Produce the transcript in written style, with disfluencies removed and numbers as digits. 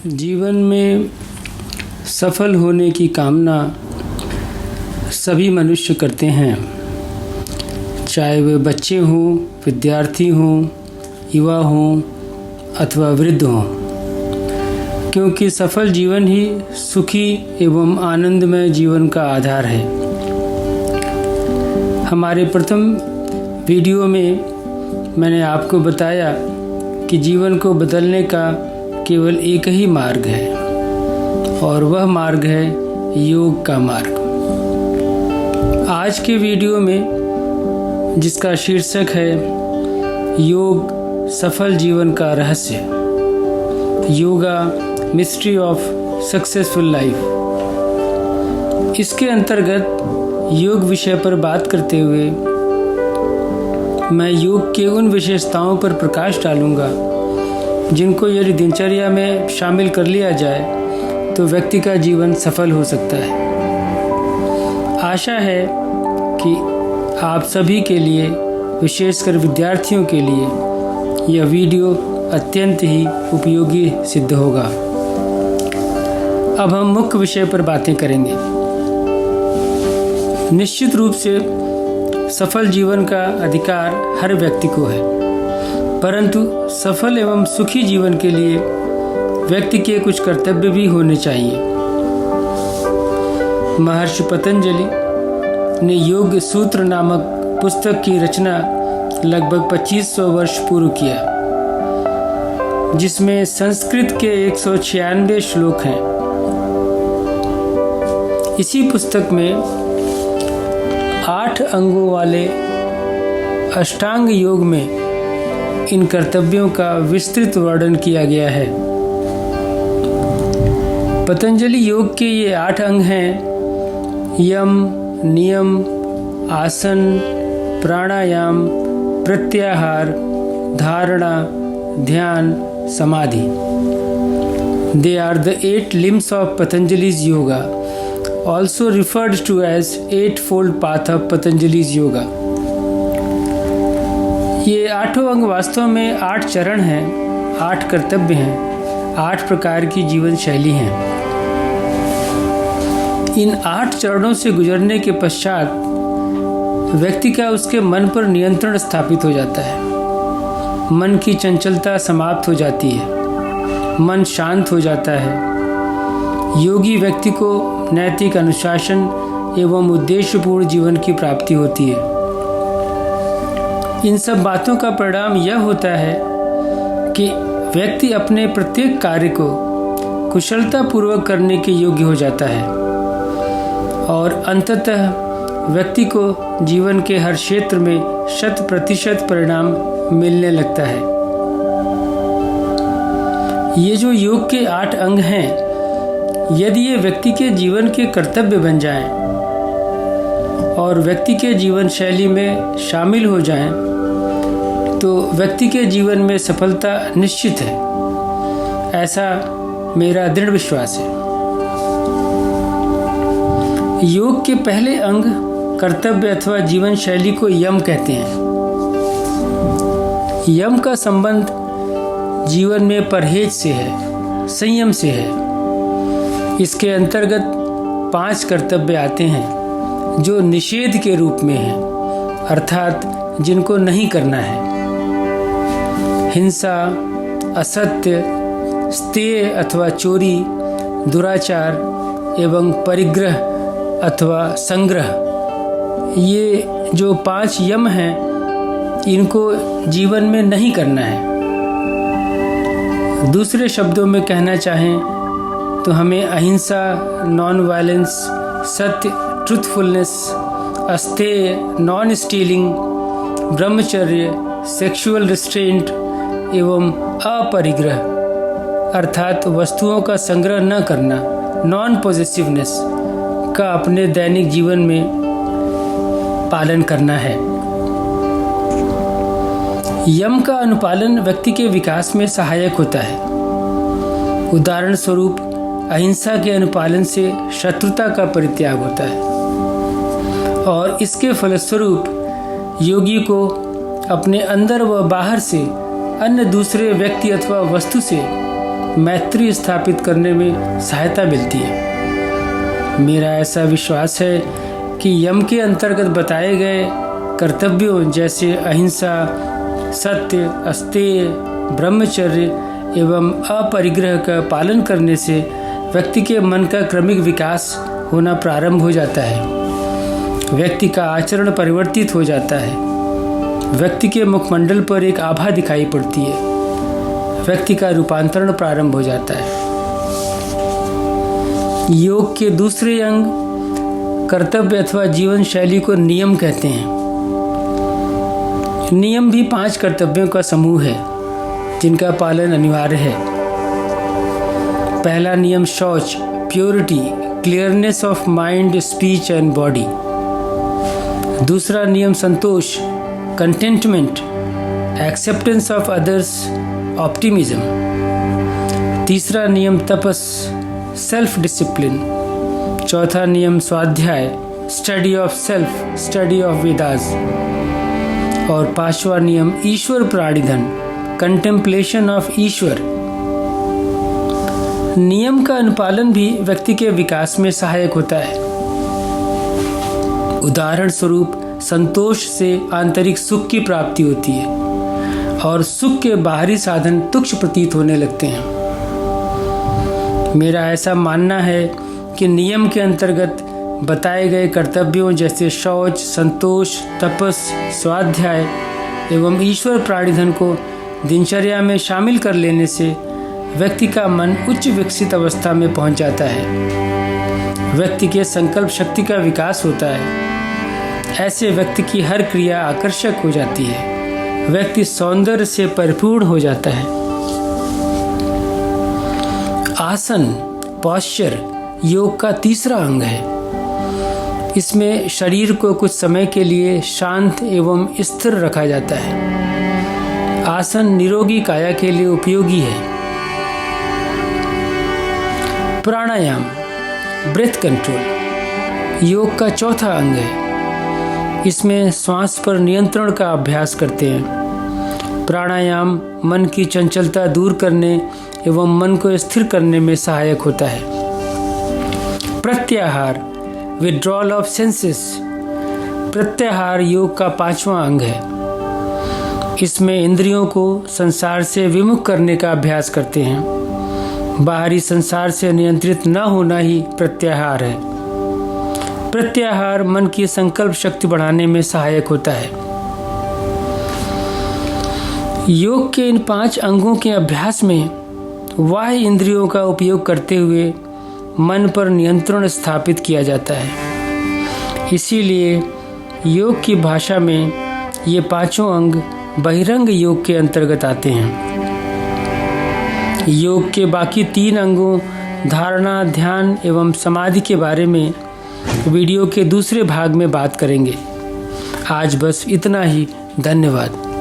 जीवन में सफल होने की कामना सभी मनुष्य करते हैं, चाहे वे बच्चे हों, विद्यार्थी हों, युवा हों अथवा वृद्ध हों, क्योंकि सफल जीवन ही सुखी एवं आनंदमय जीवन का आधार है। हमारे प्रथम वीडियो में मैंने आपको बताया कि जीवन को बदलने का केवल एक ही मार्ग है और वह मार्ग है योग का मार्ग। आज के वीडियो में जिसका शीर्षक है योग सफल जीवन का रहस्य, yoga mystery of successful life, इसके अंतर्गत योग विषय पर बात करते हुए मैं योग के उन विशेषताओं पर प्रकाश डालूंगा जिनको यदि दिनचर्या में शामिल कर लिया जाए तो व्यक्ति का जीवन सफल हो सकता है। आशा है कि आप सभी के लिए, विशेषकर विद्यार्थियों के लिए, यह वीडियो अत्यंत ही उपयोगी सिद्ध होगा। अब हम मुख्य विषय पर बातें करेंगे। निश्चित रूप से सफल जीवन का अधिकार हर व्यक्ति को है, परंतु सफल एवं सुखी जीवन के लिए व्यक्ति के कुछ कर्तव्य भी होने चाहिए। महर्षि पतंजलि ने योग सूत्र नामक पुस्तक की रचना लगभग 2500 वर्ष पूर्व किया, जिसमें संस्कृत के 196 श्लोक हैं। इसी पुस्तक में 8 अंगों वाले अष्टांग योग में इन कर्तव्यों का विस्तृत वर्णन किया गया है। पतंजलि योग के ये 8 अंग हैं: यम, नियम, आसन, प्राणायाम, प्रत्याहार, धारणा, ध्यान, समाधि। They are the 8 limbs of Patanjali's yoga, also referred to as eightfold path of Patanjali's yoga। ये 8 अंग वास्तव में 8 चरण हैं, 8 कर्तव्य हैं, 8 प्रकार की जीवन शैली हैं। इन 8 चरणों से गुजरने के पश्चात व्यक्ति का उसके मन पर नियंत्रण स्थापित हो जाता है। मन की चंचलता समाप्त हो जाती है, मन शांत हो जाता है। योगी व्यक्ति को नैतिक अनुशासन एवं उद्देश्यपूर्ण जीवन की प्राप्ति होती है। इन सब बातों का परिणाम यह होता है कि व्यक्ति अपने प्रत्येक कार्य को कुशलतापूर्वक करने के योग्य हो जाता है और अंततः व्यक्ति को जीवन के हर क्षेत्र में 100% परिणाम मिलने लगता है। ये जो योग के 8 अंग हैं, यदि ये व्यक्ति के जीवन के कर्तव्य बन जाएं और व्यक्ति के जीवन शैली में शामिल हो जाएं, तो व्यक्ति के जीवन में सफलता निश्चित है, ऐसा मेरा दृढ़ विश्वास है। योग के पहले अंग कर्तव्य अथवा जीवन शैली को यम कहते हैं। यम का संबंध जीवन में परहेज से है, संयम से है। इसके अंतर्गत 5 कर्तव्य आते हैं जो निषेध के रूप में हैं, अर्थात जिनको नहीं करना है। हिंसा, असत्य, स्तेय अथवा चोरी, दुराचार एवं परिग्रह अथवा संग्रह, ये जो 5 यम हैं, इनको जीवन में नहीं करना है। दूसरे शब्दों में कहना चाहें तो हमें अहिंसा, नॉन वायलेंस, सत्य, ट्रूथफुलनेस, अस्तेय, नॉन स्टीलिंग, ब्रह्मचर्य, सेक्सुअल रिस्ट्रेंट एवं अपरिग्रह अर्थात वस्तुओं का संग्रह न करना, नॉन पॉसेसिवनेस का अपने दैनिक जीवन में पालन करना है। यम का अनुपालन व्यक्ति के विकास में सहायक होता है। उदाहरण स्वरूप अहिंसा के अनुपालन से शत्रुता का परित्याग होता है और इसके फलस्वरूप योगी को अपने अंदर व बाहर से अन्य दूसरे व्यक्ति अथवा वस्तु से मैत्री स्थापित करने में सहायता मिलती है। मेरा ऐसा विश्वास है कि यम के अंतर्गत बताए गए कर्तव्यों जैसे अहिंसा, सत्य, अस्तेय, ब्रह्मचर्य एवं अपरिग्रह का पालन करने से व्यक्ति के मन का क्रमिक विकास होना प्रारंभ हो जाता है। व्यक्ति का आचरण परिवर्तित हो जाता है। व्यक्ति के मुखमंडल पर एक आभा दिखाई पड़ती है। व्यक्ति का रूपांतरण प्रारंभ हो जाता है। योग के दूसरे अंग कर्तव्य अथवा जीवन शैली को नियम कहते हैं। नियम भी 5 कर्तव्यों का समूह है जिनका पालन अनिवार्य है। पहला नियम शौच, purity, clearness of mind, speech and body. दूसरा नियम संतोष, contentment, acceptance of others, optimism. तीसरा नियम तपस, सेल्फ डिसिप्लिन। चौथा नियम स्वाध्याय, study of self, study of Vedas. और 5वां नियम ईश्वर प्राणिधन, कंटेम्पलेशन ऑफ ईश्वर। नियम का अनुपालन भी व्यक्ति के विकास में सहायक होता है। उदाहरण स्वरूप संतोष से आंतरिक सुख की प्राप्ति होती है और सुख के बाहरी साधन तुच्छ प्रतीत होने लगते हैं। मेरा ऐसा मानना है कि नियम के अंतर्गत बताए गए कर्तव्यों जैसे शौच, संतोष, तपस, स्वाध्याय एवं ईश्वर प्राणिधन को दिनचर्या में शामिल कर लेने से व्यक्ति का मन उच्च विकसित अवस्था में पहुंच जाता है। व्यक्ति के संकल्प शक्ति का विकास होता है। ऐसे व्यक्ति की हर क्रिया आकर्षक हो जाती है। व्यक्ति सौंदर्य से परिपूर्ण हो जाता है। आसन, पॉस्चर योग का तीसरा अंग है। इसमें शरीर को कुछ समय के लिए शांत एवं स्थिर रखा जाता है। आसन निरोगी काया के लिए उपयोगी है। प्राणायाम, ब्रेथ कंट्रोल योग का चौथा अंग है। इसमें श्वास पर नियंत्रण का अभ्यास करते हैं। प्राणायाम मन की चंचलता दूर करने एवं मन को स्थिर करने में सहायक होता है। प्रत्याहार, विड्रॉल ऑफ सेंसेस। प्रत्याहार योग का 5वां अंग है। इसमें इंद्रियों को संसार से विमुख करने का अभ्यास करते हैं। बाहरी संसार से नियंत्रित न होना ही प्रत्याहार है। प्रत्याहार मन की संकल्प शक्ति बढ़ाने में सहायक होता है। योग के इन 5 अंगों के अभ्यास में बाह्य इंद्रियों का उपयोग करते हुए मन पर नियंत्रण स्थापित किया जाता है। इसीलिए योग की भाषा में ये 5 अंग बहिरंग योग के अंतर्गत आते हैं। योग के बाकी 3 अंगों धारणा, ध्यान एवं समाधि के बारे में वीडियो के दूसरे भाग में बात करेंगे। आज बस इतना ही। धन्यवाद।